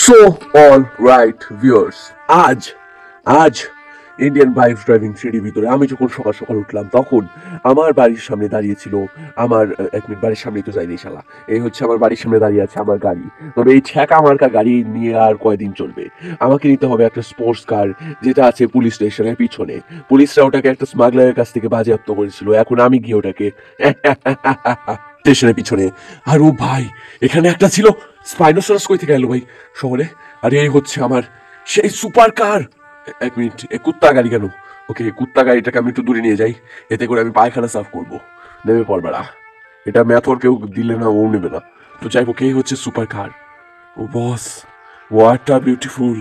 So all right viewers, আজ আজ Indian bike driving থ্রিডির ভিতরে আমি যখন সকাল সকাল উঠলাম তখন আমার বাড়ির সামনে দাঁড়িয়ে ছিল আমার এক মিনিট, বাড়ির সামনেই তো যায়নি শালা, এই হচ্ছে আমার বাড়ির সামনে দাঁড়িয়ে আছে আমার গাড়ি। তবে এই ছ্যাঁকা মার্কা গাড়ি নিয়ে আর কয়দিন চলবে? আমাকে নিতে হবে একটা স্পোর্টস কার যেটা আছে পুলিশ স্টেশনের পিছনে। পুলিশরা ওটাকে একটা স্মাগলারের কাছ থেকে বাজেয়াপ্ত করেছিল, এখন আমি গিয়ে ওটাকে স্টেশনের পিছনে। আর ও ভাই, এখানে একটা ছিল স্পাইনোসরাস। কই থেকে এলো ভাই শহরে? আরে এই হচ্ছে আমার সেই সুপার কার। এক মিনিট, এ কুত্তা গাড়ি কেন? ওকে, কুত্তা গাড়িটাকে আমি একটু দূরে নিয়ে যাই, এতে করে আমি পায়খানা সাফ করবো। নেমে পড়বেড়া, এটা ম্যাথর কেউ দিলে না, ও নেবে না। তো যাই হোক, এই হচ্ছে সুপার কার। ও বস, হোয়াট আর বিউটিফুল।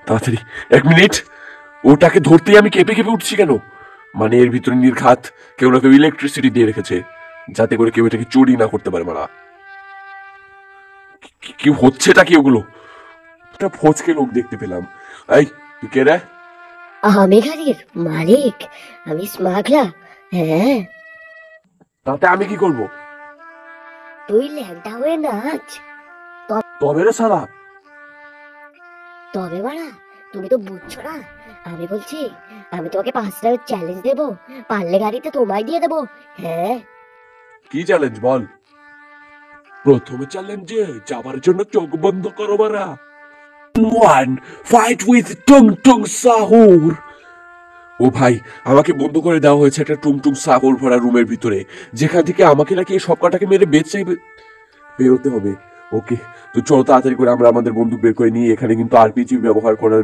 তাড়াতাড়ি, এক মিনিট, ওটাকে ধরতেই আমি কেঁপে কেঁপে উঠছি কেন? মানে এর ভিতরে নির্ঘাত কেউ না কেউ ইলেকট্রিসিটি দিয়ে রেখেছে, যাতে করে কেউ এটাকে চুরি না করতে পারে। মারা, কি হচ্ছেটা কি ওগুলো? একটা ফচকে লোক দেখতে পেলাম। এই, তুই কে রে? আমি গাড়ির মালিক, আমি স্মাগলার। হ্যাঁ, তাতে আমি কি করব? তুই ল্যাংটা হয়ে নাচ। তবে রে সালা, তবে বাড়া, তুমি তো বুঝছো না। আমি বলছি, আমি তোমাকে 5 টাকার চ্যালেঞ্জ দেবো, পারলে গাড়িতে তোমায় দিয়ে দেবো। হ্যাঁ, কি চ্যালেঞ্জ বল? প্রথমে চ্যালেঞ্জে যাবার জন্য চোখ বন্ধ করো বারা। ওয়ান ফাইট উইথ টুং টুং সাহুর। ও ভাই, আমাকে বন্ধ করে দেওয়া হয়েছে একটা টুংটুং সাগর ভরা রুমের ভিতরে, যেখান থেকে আমাকে নাকি এই সব কটাকে মেরে বেঁচে বেরোতে হবে। ওকে, তো চলো তাড়াতাড়ি করে আমরা আমাদের বন্দুক বের করে নিই। এখানে কিন্তু আরপিজি ব্যবহার করার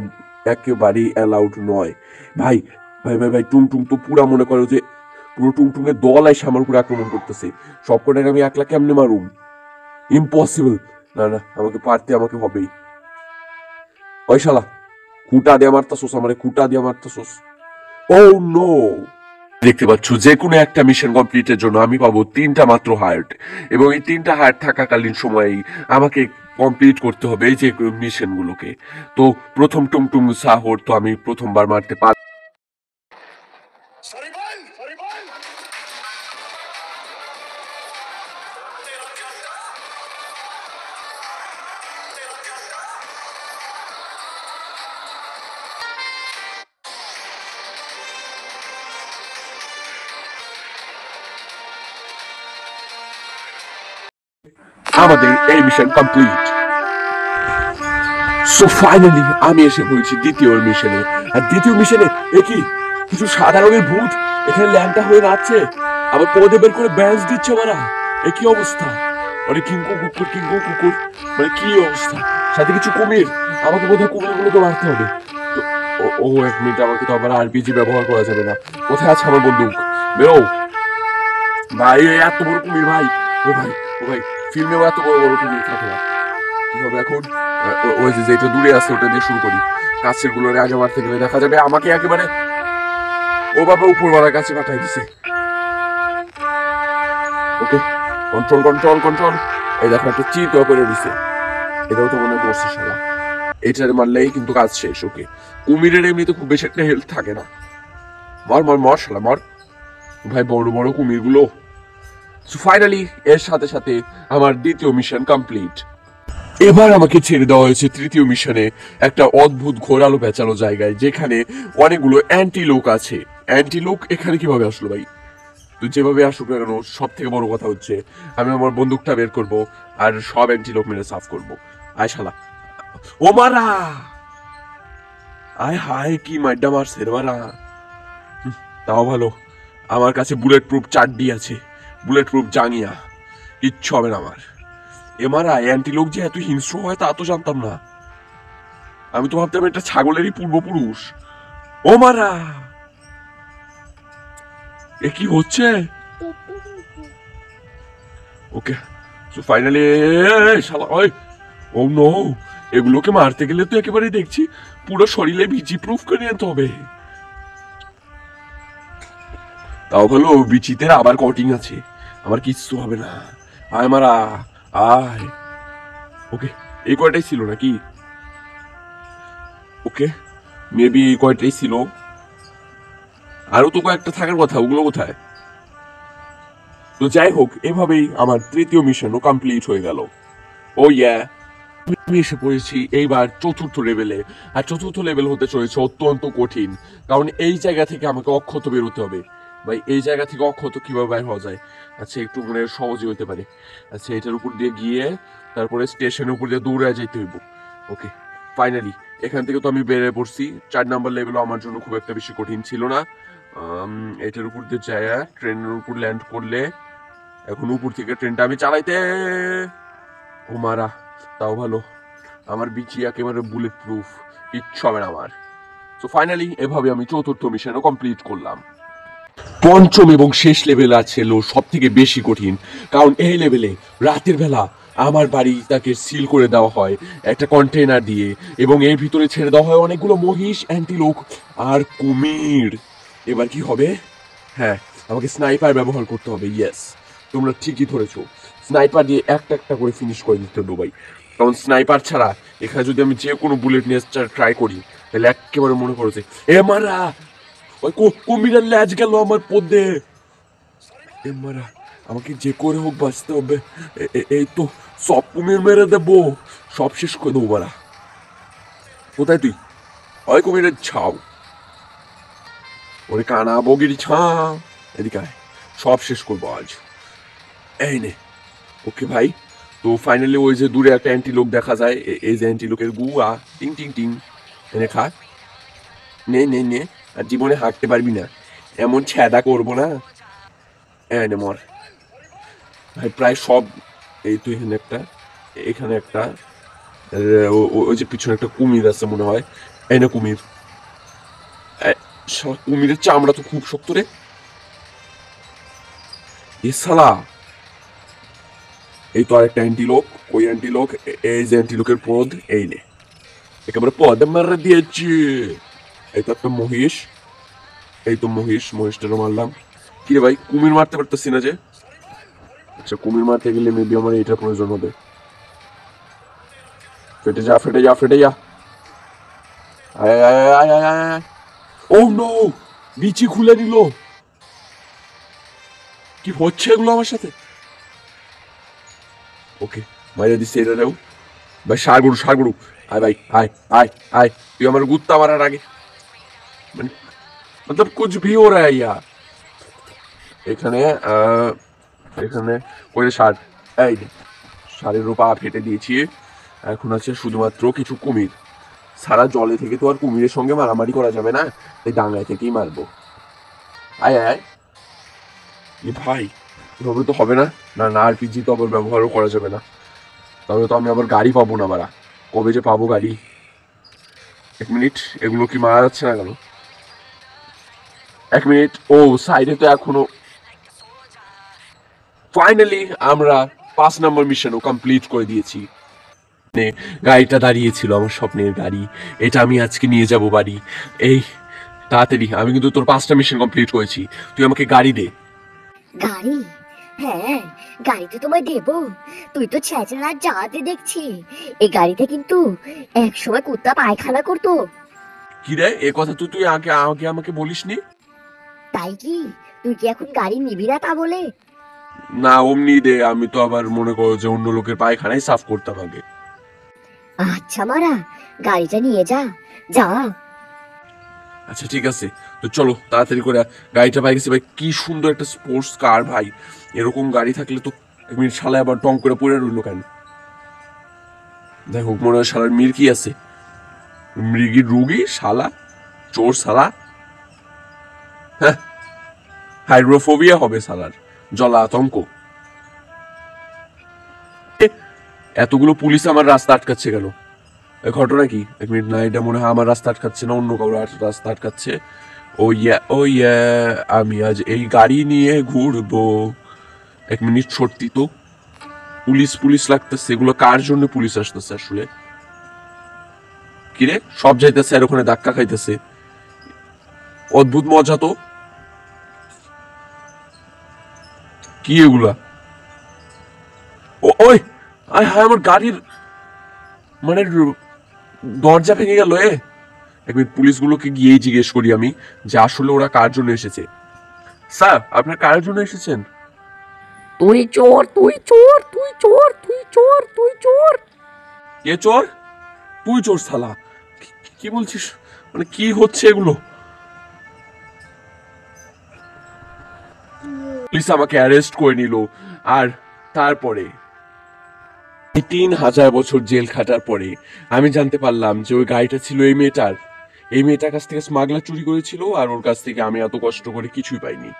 একেবারেই অ্যালাউড নয়। ভাই ভাই ভাই ভাই, টুংটুং তো পুরা মনে করো যে পুরো টুংটুংয়ের দল এসে আমার উপরে আক্রমণ করতেছে। সব কটাকে আমি একলা কেমনে মারুম? ইম্পসিবল। না না, আমাকে হবেই। ওই শালা, কুটা দিয়ে মারতাছোস আমারে, কুটা দিয়ে মারতাছোস। ও নো! দেখতে পাচ্ছ, যে কোনো একটা মিশন কমপ্লিটের জন্য আমি পাবো 3টা মাত্র হার্ট, এবং এই 3টা হার্ট থাকাকালীন সময়েই আমাকে কমপ্লিট করতে হবে এই যে মিশন গুলোকে। তো প্রথম টুংটুং সাহর তো আমি প্রথমবার মারতে পার। আমাদের এই মিশন কমপ্লিট। সো ফাইনালি আমি এসে পড়েছি দ্বিতীয় মিশনে। আর দ্বিতীয় মিশনে একই কিছু সাদা রঙের ভূত এখানে ল্যাংটা হয়ে নাচছে, আবার পদে বের করে ব্যান্স দিচ্ছে মারা। একই অবস্থা, মানে কিঙ্কু কুকুর, মানে কি অবস্থা। সাথে কিছু কুমির, আমাকে বোধহয় কুমিরগুলোকে মারতে হবে। তো ও এক মিনিট, আমাকে তো আবার আরপিজি ব্যবহার করা যাবে না। কোথায় আছে আমার বন্দুক? বেরো ভাই, এত বড় কুমির ভাই! ও ভাই, ও ভাই, ফিল্মেও এত বড় বড় কুমির থাকে না। কি হবে এখন? ওই যে যেটা দূরে আছে ওটা দিয়ে শুরু করি। কাছের গুলোর আগে মারতে গেলে দেখা যাবে আমাকে একেবারে ও বাবা উপরওয়ালার কাছে পাঠাই দিছে। ওকে, কন্ট্রোল। এই দেখো একটা চিট করে দিছে, এটাও তো মনে করছে শালা। এটার মারলেই কিন্তু কাজ শেষ। ওকে, কুমিরের এমনিতে খুব বেশি একটা হেলথ থাকে না। মর শালা মর ভাই, বড় বড় কুমির গুলো। সো ফাইনালি এর সাথে সাথে আমার দ্বিতীয় মিশন কমপ্লিট। এবার আমাকে ছেড়ে দেওয়া হয়েছে তৃতীয় মিশনে একটা অদ্ভুত ঘোরালো পেঁচালো জায়গায়, যেখানে অনেকগুলো অ্যান্টি লোক আছে। অ্যান্টি লোক এখানে কিভাবে আসলো ভাই? তো যেভাবে আসুক না কেন, সব থেকে বড় কথা হচ্ছে আমি আমার বন্দুকটা বের করব আর সব অ্যান্টি লোক মেরে সাফ করবো। আয় শালা, ও মারা! আয় হায়, কি মাড্ডা মারছে রে মারা! তাও ভালো, আমার কাছে বুলেট প্রুফ চাড্ডি আছে, বুলেট প্রুফ জাঙ্গিয়া, কিচ্ছু হবে না আমার। এমারা অ্যান্টিলোক যে এত হিংস্র হয় তা তো জানতাম না। আমি তো ভাবতাম এটা ছাগলেরই পূর্বপুরুষ। ও মারা, এ কি হচ্ছে? ওকে, সো ফাইনালি শালা, ওই ও নো, এগুলোকে মারতে গেলে তো একেবারে দেখছি পুরো শরীরে বিচি প্রুফ করে নিতে হবে। তাও ভালো, বিচিতে আবার কটিং আছে, আমার কিচ্ছু হবে না। আয় মারা, আয়। ওকে, এই কয়টাই ছিল নাকি? ওকে, মেবি এই কয়টাই ছিল, আরো তো কয়েকটা থাকার কথা, ওগুলো কোথায়? তো যাই হোক, এভাবেই আমার তৃতীয় মিশনও কমপ্লিট হয়ে গেল। ও ইয়া, আমি এসে পড়েছি এইবার চতুর্থ লেভেলে। আর চতুর্থ লেভেল হতে চলেছে অত্যন্ত কঠিন, কারণ এই জায়গা থেকে আমাকে অক্ষত বেরোতে হবে। ভাই এই জায়গা থেকে অক্ষত কিভাবে বের হওয়া যায়? আচ্ছা একটু মানে সহজই হতে পারে। আচ্ছা এটার উপর দিয়ে গিয়ে তারপরে স্টেশনের উপর দিয়ে দৌড়ে যেতে হইব। ওকে, ফাইনালি এখান থেকে তো আমি বেরিয়ে পড়ছি। 4 নাম্বার লেভেলও আমার জন্য খুব একটা বেশি কঠিন ছিল না। এটার উপর দিয়ে যায় ট্রেনের উপর ল্যান্ড করলে, এখন উপর থেকে ট্রেনটা আমি চালাইতে ও মারা, তাও ভালো আমার বিচি একেবারে বুলেট প্রুফ, কিচ্ছু হবে না আমার। তো ফাইনালি এভাবে আমি চতুর্থ মিশনও কমপ্লিট করলাম। পঞ্চম এবং শেষ লেভেল আছে সব থেকে বেশি কঠিন, কারণ এই লেভেলে রাতের বেলা আমার বাড়িটাকে সিল করে দেওয়া হয় একটা কন্টেইনার দিয়ে, এবং এর ভিতরে ছেড়ে দেওয়া হয় অনেকগুলো মহিষ, অ্যান্টিলোক আর কুমির। এবার কি হবে? হ্যাঁ, আমাকে স্নাইপার ব্যবহার করতে হবে। ইয়েস, তোমরা ঠিকই ধরেছো, স্নাইপার দিয়ে একটা একটা করে ফিনিশ করে দিতে হবে ভাই। কারণ স্নাইপার ছাড়া এখানে যদি আমি যে কোনো বুলেট নিয়ে ট্রাই করি তাহলে একেবারে মনে করো যে এ মারা, ওই কুমিরের ল্যাজ গেল আমার পদ্মে। এ মারা, আমাকে যে করে হোক বাঁচতে হবে। এই তো সব কুমির মেরে দেবো, সব শেষ করে দেবো মারা। কোথায় তুই? ওই কুমিরের ছাও, ওরে কানা বগির ছা, এদিকে আয়, সব শেষ করবো আজ। এই নে। ওকে ভাই, তো ফাইনালি ওই যে দূরে একটা অ্যান্টিলোক দেখা যায়, এই যে অ্যান্টিলোকের গুয়া, টিং টিং টিং, এনে খা। নে নে নে, আর জীবনে হাঁটতে পারবি না, এমন ছ্যাদা করবো না। এনে মর ভাই, প্রায় সব। এই তো এখানে একটা, এখানে একটা, ওই যে পিছনে একটা কুমির আছে মনে হয়। এনে কুমির, কুমিরের চামড়া তো খুব শক্ত রে। এ শালা, এই তো আরেকটা অ্যান্টিলোক। ওই অ্যান্টিলোক, এই যে অ্যান্টিলোকের পদ, এই নে, একেবারে পদ মারা দিয়েছি। এই তো একটা মহিষ, এই তো মহিষটারও মারলাম। কি রে ভাই, কুমির মারতে পারতেছি না যে। আচ্ছা, কুমির মারতে গেলে মেবি আমার এটার প্রয়োজন হবে। ফেটে যা ফেটে যা ফেটে যা। আয় আয় আয় আয় আয়। ও নো, বিচি খুলে নিল। কি হচ্ছে এগুলো আমার সাথে? ওকে, মাইরে দিচ্ছে এটাও। ভাই সারগুড়ু, আয় ভাই, আয় আয় আয়, তুই আমার গুত্তা মারার আগে, মানে मतलब कुछ भी हो रहा है यार। এখানে এখানে ওই সার, এই সারের পা ফেটে দিয়েছি। এখন আছে শুধুমাত্র কিছু কুমির। সারা জলে থেকে তো আর কুমিরের সঙ্গে মারামারি করা যাবে না, তাই ডাঙ্গায় থেকেই মারবো। আয় আয় ভাই, এভাবে তো হবে না। না না, আরপিজি তো আবার ব্যবহারও করা যাবে না, তাহলে তো আমি আবার গাড়ি পাবো না মারা। কবে যে পাবো গাড়ি? এক মিনিট, এগুলো কি মারা যাচ্ছে না কেন? এক মিনিট, ও সাইডে তো এখনো। ফাইনালি আমরা 5 নম্বর মিশনও কমপ্লিট করে দিয়েছি। গাড়িটা দাঁড়িয়েছিল, আমার স্বপ্নের গাড়ি, এটা আমি আজকে নিয়ে যাব বাড়ি। এই তাড়াতাড়ি, আমি কিন্তু তোর 5টা মিশন কমপ্লিট করেছি, তুই আমাকে গাড়ি দে। গাড়ি? হ্যাঁ, গাড়ি তো তোমায় দেবো। তুই তো ছেঁচড়া যাতে দেখছি, এই গাড়িতে কিন্তু এক সময় কুত্তা পায়খানা করতো। কি রে, এ কথা তো তুই আগে আগে আমাকে বলিসনি। তাই কি তুই কি এখন গাড়ি নিবি না তা বলে? না, অমনি দে, আমি তো আবার মনে করো যে অন্য লোকের পায়খানায় সাফ করতাম আগে। আচ্ছা মারা, গাড়িটা নিয়ে যা, যা। আচ্ছা ঠিক আছে, তো চলো তাড়াতাড়ি করে। গাড়িটা পাই গেছে ভাই, কি সুন্দর একটা স্পোর্টস কার ভাই। এরকম গাড়ি থাকলে তো। এক মিনিট, শালা আবার টং করে পড়ে রইলো কেন? দেখো, মনে হয় শালার মির কি আছে, মৃগীর রুগী শালা, চোর শালা। হ্যাঁ, হাইড্রোফোবিয়া হবে শালার, জলা আতঙ্ক। এতগুলো পুলিশ আমার রাস্তা আটকাচ্ছে কেন? ঘটনা কি? এক মিনিট, না এটা মনে হয় আমার রাস্তা আটকাচ্ছে না, অন্য কারো রাস্তা আটকাচ্ছে। ও ইয়া, আমি আজ এই গাড়ি নিয়ে ঘুরবো। এক মিনিট, সত্যি তো পুলিশ লাগতেছে, এগুলো কার জন্য পুলিশ আসতেছে আসলে? কিরে, সব যাইতেছে আর ওখানে ধাক্কা খাইতেছে, অদ্ভুত মজা তো। কি এগুলা? ওই আয় হায়, আমার গাড়ির মানে দরজা ভেঙে গেল। এক মিনিট, পুলিশগুলোকে গিয়েই জিজ্ঞেস করি আমি যে আসলে ওরা কার জন্য এসেছে। স্যার, আপনার কার জন্য এসেছেন? তুই চোর, তুই চোর, তুই চোর, তুই চোর, তুই চোর। কে চোর? তুই চোর শালা। কি বলছিস? মানে কি হচ্ছে এগুলো? পুলিশ আমাকে অ্যারেস্ট করে নিল। আর তারপরে 3000 বছর জেল খাটার পরে আমি জানতে পারলাম যে ওই গাড়িটা ছিল এই মেয়েটার। এই মেয়েটার কাছ থেকে স্মাগলার চুরি করেছিল, আর ওর কাছ থেকে আমি এত কষ্ট করে কিছুই পাইনি।